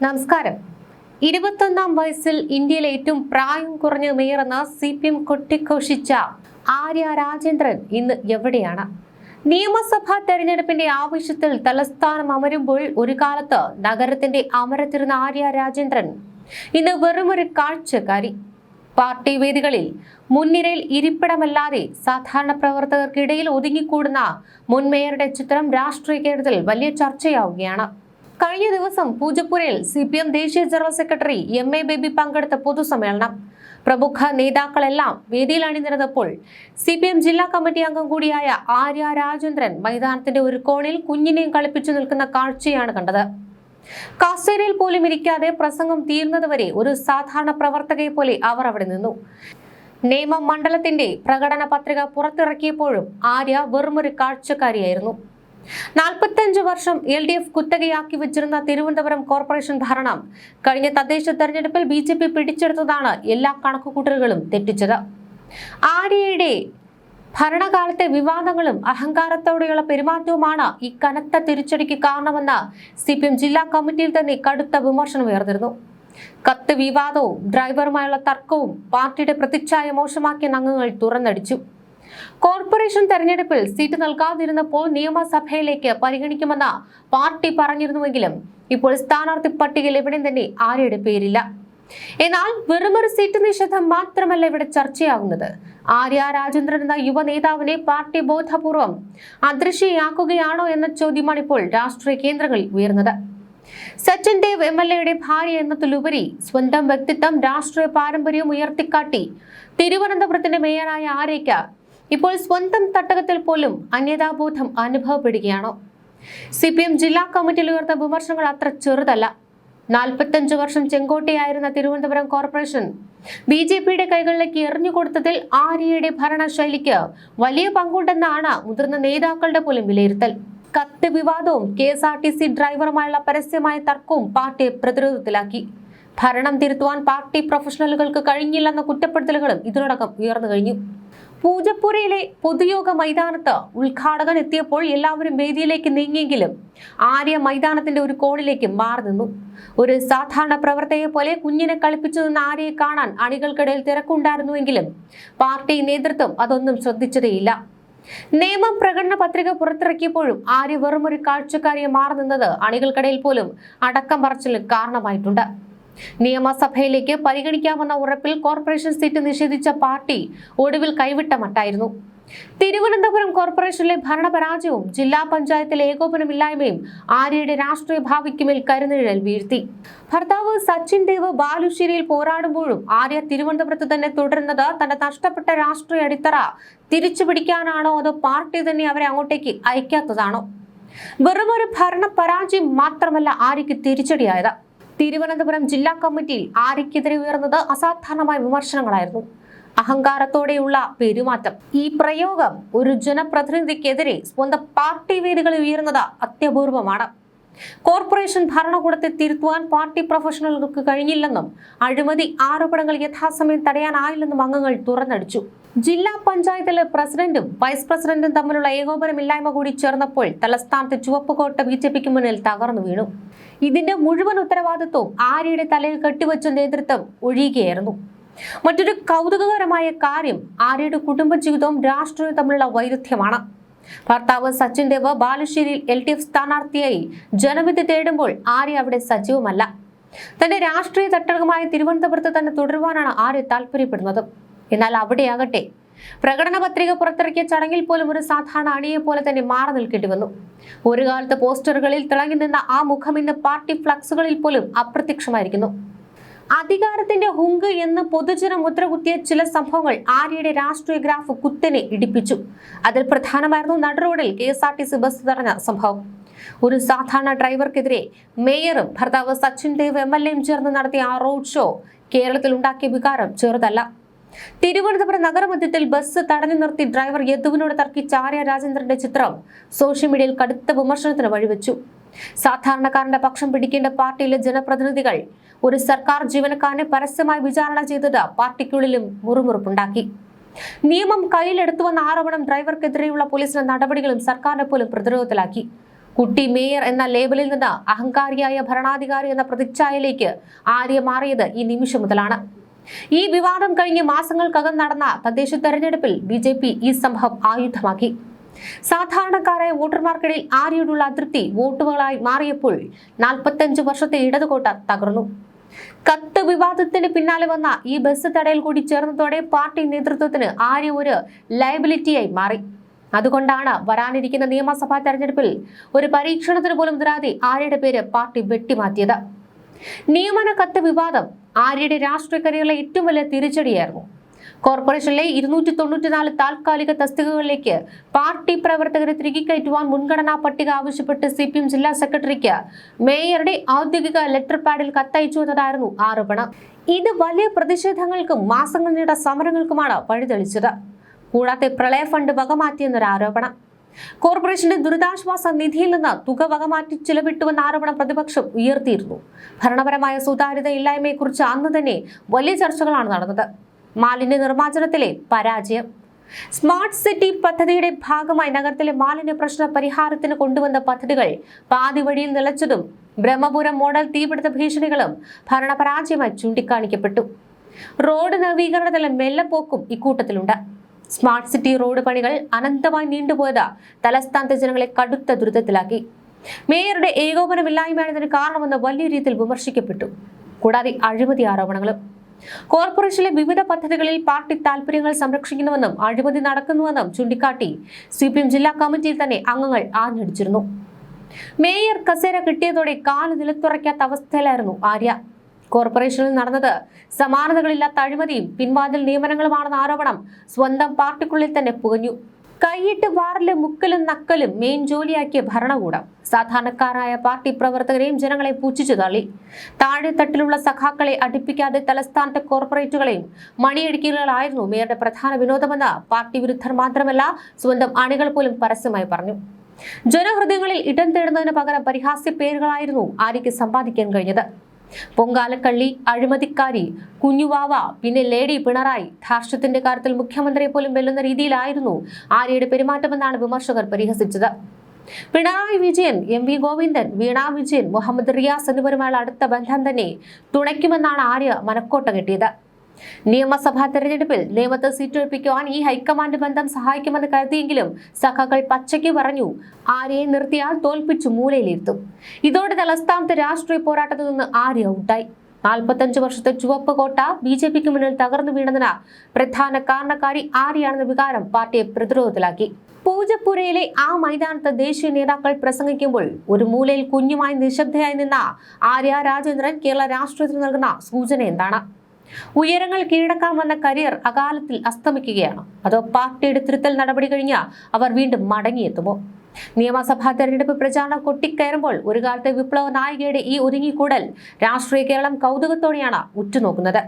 നമസ്കാരം. 21ാം വയസ്സിൽ ഇന്ത്യയിലെ ഏറ്റവും പ്രായം കുറഞ്ഞ മേയറെന്ന CPM കൊട്ടിഘോഷിച്ച ആര്യ രാജേന്ദ്രൻ ഇന്ന് എവിടെയാണ്? നിയമസഭാ തെരഞ്ഞെടുപ്പിന്റെ ആവശ്യത്തിൽ തലസ്ഥാനം അമരുമ്പോൾ ഒരു കാലത്ത് നഗരത്തിന്റെ അമരത്തിരുന്ന ആര്യ രാജേന്ദ്രൻ ഇന്ന് വെറുമൊരു കാഴ്ചക്കാരി. പാർട്ടി വേദികളിൽ മുൻനിരയിൽ ഇരിപ്പിടമല്ലാതെ സാധാരണ പ്രവർത്തകർക്കിടയിൽ ഒതുങ്ങിക്കൂടുന്ന മുൻ മേയറുടെ ചിത്രം രാഷ്ട്രീയ കേരളത്തിൽ വലിയ ചർച്ചയാവുകയാണ്. കഴിഞ്ഞ ദിവസം പൂജപ്പുരയിൽ CPM ദേശീയ ജനറൽ സെക്രട്ടറി MA ബേബി പങ്കെടുത്ത പൊതുസമ്മേളനം. പ്രമുഖ നേതാക്കളെല്ലാം വേദിയിൽ അണിനിരന്നപ്പോൾ CPM ജില്ലാ കമ്മിറ്റി അംഗം കൂടിയായ ആര്യ രാജേന്ദ്രൻ മൈതാനത്തിന്റെ ഒരു കോണിൽ കുഞ്ഞിനെയും കളിപ്പിച്ചു നിൽക്കുന്ന കാഴ്ചയാണ് കണ്ടത്. കസേരയിൽ പോലും ഇരിക്കാതെ പ്രസംഗം തീർന്നതുവരെ ഒരു സാധാരണ പ്രവർത്തകയെ പോലെ അവർ അവിടെ നിന്നു. നേമം മണ്ഡലത്തിന്റെ പ്രകടന പത്രിക പുറത്തിറക്കിയപ്പോഴും ആര്യ വെറുമൊരു കാഴ്ചക്കാരിയായിരുന്നു. 45 വർഷം LDF കുത്തകയാക്കി വെച്ചിരുന്ന തിരുവനന്തപുരം കോർപ്പറേഷൻ ഭരണം കഴിഞ്ഞ തദ്ദേശ തെരഞ്ഞെടുപ്പിൽ BJP പിടിച്ചെടുത്തതാണ് എല്ലാ കണക്കുകൂട്ടലുകളും തെറ്റിച്ചത്. ആര്യയുടെ ഭരണകാലത്തെ വിവാദങ്ങളും അഹങ്കാരത്തോടെയുള്ള പെരുമാറ്റവുമാണ് ഈ കനത്ത തിരിച്ചടിക്ക് കാരണമെന്ന് CPM ജില്ലാ കമ്മിറ്റിയിൽ തന്നെ കടുത്ത വിമർശനം ഉയർന്നിരുന്നു. കത്ത് വിവാദവും ഡ്രൈവറുമായുള്ള തർക്കവും പാർട്ടിയുടെ പ്രതിച്ഛായ മോശമാക്കിയ അംഗങ്ങൾ തുറന്നടിച്ചു. കോർപ്പറേഷൻ തെരഞ്ഞെടുപ്പിൽ സീറ്റ് നൽകാതിരുന്നപ്പോൾ നിയമസഭയിലേക്ക് പരിഗണിക്കുമെന്ന് പാർട്ടി പറഞ്ഞിരുന്നുവെങ്കിലും ഇപ്പോൾ സ്ഥാനാർത്ഥി പട്ടികയിൽ എവിടെയും തന്നെ ആര്യയുടെ പേരില്ല. എന്നാൽ വെറുമൊരു സീറ്റ് നിഷേധം മാത്രമല്ല ഇവിടെ ചർച്ചയാകുന്നത്. ആര്യ രാജേന്ദ്രൻ എന്ന യുവ നേതാവിനെ പാർട്ടി ബോധപൂർവം അദൃശ്യയാക്കുകയാണോ എന്ന ചോദ്യമാണ് ഇപ്പോൾ രാഷ്ട്രീയ കേന്ദ്രങ്ങളിൽ ഉയർന്നത്. സച്ചിൻ ദേവ് MLA ഭാര്യ എന്നതിലുപരി സ്വന്തം വ്യക്തിത്വം രാഷ്ട്രീയ പാരമ്പര്യവും ഉയർത്തിക്കാട്ടി തിരുവനന്തപുരത്തിന്റെ മേയറായ ആര്യയ്ക്ക് ഇപ്പോൾ സ്വന്തം തട്ടകത്തിൽ പോലും അന്യതാബോധം അനുഭവപ്പെടുകയാണോ? CPM ജില്ലാ കമ്മിറ്റിയിൽ ഉയർന്ന വിമർശനങ്ങൾ അത്ര ചെറുതല്ല. 45 വർഷം ചെങ്കോട്ടയായിരുന്ന തിരുവനന്തപുരം കോർപ്പറേഷൻ BJPയുടെ കൈകളിലേക്ക് എറിഞ്ഞുകൊടുത്തതിൽ ആര്യയുടെ ഭരണശൈലിക്ക് വലിയ പങ്കുണ്ടെന്നാണ് മുതിർന്ന നേതാക്കളുടെ പോലും വിലയിരുത്തൽ. കത്ത് വിവാദവും KSRTC ഡ്രൈവറുമായുള്ള പരസ്യമായ തർക്കവും പാർട്ടിയെ പ്രതിരോധത്തിലാക്കി. ഭരണം തിരുത്തുവാൻ പാർട്ടി പ്രൊഫഷണലുകൾക്ക് കഴിഞ്ഞില്ലെന്ന കുറ്റപ്പെടുത്തലുകളും ഇതിനോടകം ഉയർന്നു കഴിഞ്ഞു. പൂജപ്പുരയിലെ പൊതുയോഗ മൈതാനത്ത് ഉദ്ഘാടകൻ എത്തിയപ്പോൾ എല്ലാവരും വേദിയിലേക്ക് നീങ്ങിയെങ്കിലും ആര്യ മൈതാനത്തിന്റെ ഒരു കോണിലേക്ക് മാറി നിന്നു. ഒരു സാധാരണ പ്രവർത്തകയെ പോലെ കുഞ്ഞിനെ കളിപ്പിച്ചു നിന്ന ആര്യയെ കാണാൻ അണികൾക്കിടയിൽ തിരക്കുണ്ടായിരുന്നുവെങ്കിലും പാർട്ടി നേതൃത്വം അതൊന്നും ശ്രദ്ധിച്ചതേയില്ല. നേമം പ്രകടന പത്രിക പുറത്തിറക്കിയപ്പോഴും ആര്യ വെറുമൊരു കാഴ്ചക്കാരിയെ മാറി നിന്നത് അണികൾക്കിടയിൽ പോലും അടക്കം പറച്ചിലിന് കാരണമായിട്ടുണ്ട്. നിയമസഭയിലേക്ക് പരിഗണിക്കാമെന്ന ഉറപ്പിൽ കോർപ്പറേഷൻ സീറ്റ് നിഷേധിച്ച പാർട്ടി ഒടുവിൽ കൈവിട്ട മട്ടായിരുന്നു. തിരുവനന്തപുരം കോർപ്പറേഷനിലെ ഭരണപരാജയവും ജില്ലാ പഞ്ചായത്തിലെ ഏകോപനമില്ലായ്മയും ആര്യയുടെ രാഷ്ട്രീയ ഭാവിക്കുമേൽ കരുനിഴൽ വീഴ്ത്തി. ഭർത്താവ് സച്ചിൻ ദേവ് ബാലുശ്ശേരിയിൽ പോരാടുമ്പോഴും ആര്യ തിരുവനന്തപുരത്ത് തന്നെ തുടരുന്നത് തന്റെ നഷ്ടപ്പെട്ട രാഷ്ട്രീയ അടിത്തറ തിരിച്ചു പിടിക്കാനാണോ അതോ പാർട്ടി തന്നെ അവരെ അങ്ങോട്ടേക്ക് അയക്കാത്തതാണോ? വെറുമൊരു ഭരണ പരാജയം മാത്രമല്ല ആര്യയ്ക്ക് തിരിച്ചടിയായത്. തിരുവനന്തപുരം ജില്ലാ കമ്മിറ്റിയിൽ ആര്യയ്ക്കെതിരെ ഉയർന്നത് അസാധാരണമായ വിമർശനങ്ങളായിരുന്നു. അഹങ്കാരത്തോടെയുള്ള പെരുമാറ്റം. ഈ പ്രയോഗം ഒരു ജനപ്രതിനിധിക്കെതിരെ സ്വന്തം പാർട്ടി വേദികളിൽ ഉയർന്നത് അത്യപൂർവമാണ്. കോർപ്പറേഷൻ ഭരണകൂടത്തെ തിരുത്തുവാൻ പാർട്ടി പ്രൊഫഷണലുകൾക്ക് കഴിഞ്ഞില്ലെന്നും അഴിമതി ആരോപണങ്ങൾ യഥാസമയം തടയാനായില്ലെന്നും അംഗങ്ങൾ തുറന്നടിച്ചു. ജില്ലാ പഞ്ചായത്തിലെ പ്രസിഡന്റും വൈസ് പ്രസിഡന്റും തമ്മിലുള്ള ഏകോപനമില്ലായ്മ കൂടി ചേർന്നപ്പോൾ തലസ്ഥാനത്ത് ചുവപ്പുകോട്ട BJPക്ക് മുന്നിൽ തകർന്നു വീണു. ഇതിന്റെ മുഴുവൻ ഉത്തരവാദിത്വവും ആര്യയുടെ തലയിൽ കെട്ടിവെച്ച നേതൃത്വം ഒഴിയുകയായിരുന്നു. മറ്റൊരു കൗതുകകരമായ കാര്യം ആര്യയുടെ കുടുംബജീവിതവും രാഷ്ട്രീയവും തമ്മിലുള്ള വൈരുദ്ധ്യമാണ്. ഭർത്താവ് സച്ചിൻ ദേവ് ബാലുശ്ശേരിയിൽ LDF സ്ഥാനാർത്ഥിയായി ജനവിധി തേടുമ്പോൾ ആര്യ അവിടെ സജീവമല്ല. തന്റെ രാഷ്ട്രീയ തട്ടകമായ തിരുവനന്തപുരത്ത് തന്നെ തുടരുവാനാണ് ആര്യ താല്പര്യപ്പെടുന്നത്. എന്നാൽ അവിടെയാകട്ടെ പ്രകടന പത്രിക പുറത്തിറക്കിയ ചടങ്ങിൽ പോലും ഒരു സാധാരണ അണിയെ പോലെ തന്നെ മാറി നിൽക്കേണ്ടി വന്നു. ഒരു കാലത്ത് പോസ്റ്ററുകളിൽ തിളങ്ങി നിന്ന ആ മുഖം ഇന്ന് പാർട്ടി ഫ്ലക്സുകളിൽ പോലും അപ്രത്യക്ഷമായിരിക്കുന്നു. അധികാരത്തിന്റെ ഹുങ്ക് എന്ന് പൊതുജനം മുദ്രകുത്തിയ ചില സംഭവങ്ങൾ ആര്യയുടെ രാഷ്ട്രീയ ഗ്രാഫ് കുത്തനെ ഇടിപ്പിച്ചു. അതിൽ പ്രധാനമായിരുന്നു നടുറോഡിൽ KSRTC ബസ് തടഞ്ഞ സംഭവം. ഒരു സാധാരണ ഡ്രൈവർക്കെതിരെ മേയറും ഭർത്താവ് സച്ചിൻ ദേവ് MLAയും ചേർന്ന് നടത്തിയ ആ റോഡ് ഷോ കേരളത്തിൽ ഉണ്ടാക്കിയ വികാരം ചെറുതല്ല. തിരുവനന്തപുരം നഗരമധ്യത്തിൽ ബസ് തടഞ്ഞു നിർത്തി ഡ്രൈവർ യദുവിനോട് തർക്കിച്ച ആര്യ രാജേന്ദ്രന്റെ ചിത്രം സോഷ്യൽ മീഡിയയിൽ കടുത്ത വിമർശനത്തിന് വഴിവെച്ചു. സാധാരണക്കാരന്റെ പക്ഷം പിടിക്കേണ്ട പാർട്ടിയിലെ ജനപ്രതിനിധികൾ ഒരു സർക്കാർ ജീവനക്കാരനെ പരസ്യമായി വിചാരണ ചെയ്തത് പാർട്ടിക്കുള്ളിലും മുറുമുറുപ്പുണ്ടാക്കി. നിയമം കയ്യിലെടുത്തുവെന്ന ആരോപണം ഡ്രൈവർക്കെതിരെയുള്ള പോലീസിന്റെ നടപടികളും സർക്കാരിനെ പോലും പ്രതിരോധത്തിലാക്കി. കുട്ടി മേയർ എന്ന ലേബലിൽ നിന്ന് അഹങ്കാരിയായ ഭരണാധികാരി എന്ന പ്രതിച്ഛായയിലേക്ക് ആര്യ മാറിയത് ഈ നിമിഷം മുതലാണ്. ഈ വിവാദം കഴിഞ്ഞ് മാസങ്ങൾക്കകം നടന്ന തദ്ദേശ തെരഞ്ഞെടുപ്പിൽ BJP ഈ സംഭവം ആയുധമാക്കി. സാധാരണക്കാരായ വോട്ടർമാർക്കിടയിൽ ആര്യയോടുള്ള അതൃപ്തി വോട്ടുകളായി മാറിയപ്പോൾ 45 വർഷത്തെ ഇടതുകോട്ട തകർന്നു. കത്ത് വിവാദത്തിന് പിന്നാലെ വന്ന ഈ ബസ് തടയൽ കൂടി ചേർന്നതോടെ പാർട്ടി നേതൃത്വത്തിന് ആര്യ ഒരു ലയബിലിറ്റിയായി മാറി. അതുകൊണ്ടാണ് വരാനിരിക്കുന്ന നിയമസഭാ തെരഞ്ഞെടുപ്പിൽ ഒരു പരീക്ഷണത്തിന് പോലും തരാതെ ആര്യയുടെ പേര് പാർട്ടി വെട്ടിമാറ്റിയത്. നിയമന കത്ത് വിവാദം ആര്യയുടെ രാഷ്ട്രീയ കരിയറിലെ ഏറ്റവും വലിയ തിരിച്ചടിയായിരുന്നു. കോർപ്പറേഷനിലെ 294 താൽക്കാലിക തസ്തികകളിലേക്ക് പാർട്ടി പ്രവർത്തകരെ തിരികെ കയറ്റുവാൻ മുൻഗണനാ പട്ടിക ആവശ്യപ്പെട്ട് CPM ജില്ലാ സെക്രട്ടറിക്ക് മേയറുടെ ഔദ്യോഗിക ലെറ്റർ പാഡിൽ കത്തയച്ചു എന്നതായിരുന്നു ആരോപണം. ഇത് വലിയ പ്രതിഷേധങ്ങൾക്കും മാസങ്ങൾ നീണ്ട സമരങ്ങൾക്കുമാണ് വഴിതെളിച്ചത്. കൂടാതെ പ്രളയ ഫണ്ട് വകമാറ്റിയെന്നൊരു ആരോപണം. കോർപ്പറേഷന്റെ ദുരിതാശ്വാസ നിധിയിൽ നിന്ന് തുക വകമാറ്റി ചിലവിട്ടുവെന്ന ആരോപണം പ്രതിപക്ഷം ഉയർത്തിയിരുന്നു. ഭരണപരമായ സുതാര്യത ഇല്ലായ്മയെക്കുറിച്ച് അന്ന് തന്നെ വലിയ ചർച്ചകളാണ് നടന്നത്. മാലിന്യ നിർമ്മാർജ്ജനത്തിലെ പരാജയം. സ്മാർട്ട് സിറ്റി പദ്ധതിയുടെ ഭാഗമായി നഗരത്തിലെ മാലിന്യ പ്രശ്ന പരിഹാരത്തിന് കൊണ്ടുവന്ന പദ്ധതികൾ പാതി വഴിയിൽ നിലച്ചതും ബ്രഹ്മപുരം മോഡൽ തീപിടുത്ത ഭീഷണികളും ഭരണപരാജയമായി ചൂണ്ടിക്കാണിക്കപ്പെട്ടു. റോഡ് നവീകരണത്തിലെ മെല്ലപ്പോക്കും ഇക്കൂട്ടത്തിലുണ്ട്. സ്മാർട്ട് സിറ്റി റോഡ് പണികൾ അനന്തമായി നീണ്ടുപോയത് തലസ്ഥാനത്തെ ജനങ്ങളെ കടുത്ത ദുരിതത്തിലാക്കി. മേയറുടെ ഏകോപനമില്ലായ്മയാണ് ഇതിന് കാരണമെന്ന് വലിയ രീതിയിൽ വിമർശിക്കപ്പെട്ടു. കൂടാതെ അഴിമതി ആരോപണങ്ങളും. കോർപ്പറേഷനിലെ വിവിധ പദ്ധതികളിൽ പാർട്ടി താൽപര്യങ്ങൾ സംരക്ഷിക്കുന്നുവെന്നും അഴിമതി നടക്കുന്നുവെന്നും ചൂണ്ടിക്കാട്ടി CPM ജില്ലാ കമ്മിറ്റിയിൽ തന്നെ അംഗങ്ങൾ ആഞ്ഞടിച്ചിരുന്നു. മേയർ കസേര കിട്ടിയതോടെ കാല് നിലത്തുറയ്ക്കാത്ത അവസ്ഥയിലായിരുന്നു ആര്യ. കോർപ്പറേഷനിൽ നടന്നത് സമാനതകളില്ലാത്ത അഴിമതിയും പിൻവാതിൽ നിയമനങ്ങളുമാണെന്ന ആരോപണം സ്വന്തം പാർട്ടിക്കുള്ളിൽ തന്നെ പുകഞ്ഞു. കൈയിട്ട് വാറിലെ മുക്കലും നക്കലും മെയിൻ ജോലിയാക്കിയ ഭരണകൂടം സാധാരണക്കാരായ പാർട്ടി പ്രവർത്തകരെയും ജനങ്ങളെ പുച്ഛിച്ചു തള്ളി. താഴെത്തട്ടിലുള്ള സഖാക്കളെ അടുപ്പിക്കാതെ തലസ്ഥാനത്തെ കോർപ്പറേറ്റുകളെയും മണിയടിക്കലുകളായിരുന്നു മേയറുടെ പ്രധാന വിനോദമെന്ന് പാർട്ടി വിരുദ്ധർ മാത്രമല്ല സ്വന്തം അണികൾ പോലും പരസ്യമായി പറഞ്ഞു. ജനഹൃദയങ്ങളിൽ ഇടം തേടുന്നതിന് പകരം പരിഹാസ്യ പേരുകളായിരുന്നു ആര്യയ്ക്ക് സമ്പാദിക്കാൻ കഴിഞ്ഞത്. പൊങ്കാലക്കള്ളി, അഴിമതിക്കാരി, കുഞ്ഞുവാവ, പിന്നെ ലേഡി പിണറായി. ധാർഷ്ട്യത്തിന്റെ കാര്യത്തിൽ മുഖ്യമന്ത്രിയെ പോലും വെല്ലുന്ന രീതിയിലായിരുന്നു ആര്യയുടെ പെരുമാറ്റമെന്നാണ് വിമർശകർ പരിഹസിച്ചത്. പിണറായി വിജയൻ, MV ഗോവിന്ദൻ, വീണ വിജയൻ, മുഹമ്മദ് റിയാസ് എന്നിവരുമായുള്ള അടുത്ത ബന്ധം തന്നെ തുണയ്ക്കുമെന്നാണ് ആര്യ മനക്കോട്ട കെട്ടിയത്. നിയമസഭാ തെരഞ്ഞെടുപ്പിൽ നേമത്ത് സീറ്റൊഴിപ്പിക്കുവാൻ ഈ ഹൈക്കമാൻഡ് ബന്ധം സഹായിക്കുമെന്ന് കരുതിയെങ്കിലും സഖാക്കൾ പച്ചയ്ക്ക് പറഞ്ഞു ആര്യയെ നിർത്തിയാൽ തോൽപ്പിച്ചു മൂലയിലിരുത്തും. ഇതോടെ തലസ്ഥാനത്തെ രാഷ്ട്രീയ പോരാട്ടത്തിൽ നിന്ന് ആര്യ ഔട്ടായി. 45 വർഷത്തെ ചുവപ്പ് കോട്ട BJPക്ക് മുന്നിൽ തകർന്നു വീണതിന് പ്രധാന കാരണക്കാരി ആര്യയാണെന്ന വികാരം പാർട്ടിയെ പ്രതിരോധത്തിലാക്കി. പൂജപ്പുരയിലെ ആ മൈതാനത്ത് ദേശീയ നേതാക്കൾ പ്രസംഗിക്കുമ്പോൾ ഒരു മൂലയിൽ കുഞ്ഞുമായി നിശബ്ദയായി നിന്ന ആര്യ രാജേന്ദ്രൻ കേരള രാഷ്ട്രീയത്തിന് നൽകുന്ന സൂചന എന്താണ്? ഉയരങ്ങൾ കീഴടക്കാൻ വന്ന കരിയർ അകാലത്തിൽ അസ്തമിക്കുകയാണ്. അതോ പാർട്ടിയുടെ തിരുത്തൽ നടപടി കഴിഞ്ഞ് അവർ വീണ്ടും മടങ്ങിയെത്തുമോ? നിയമസഭാ തെരഞ്ഞെടുപ്പ് പ്രചാരണം കൊട്ടിക്കയറുമ്പോൾ ഒരു കാലത്തെ വിപ്ലവ നായികയുടെ ഈ ഒരുങ്ങിക്കൂടൽ രാഷ്ട്രീയ കേരളം കൗതുകത്തോടെയാണ് ഉറ്റുനോക്കുന്നത്.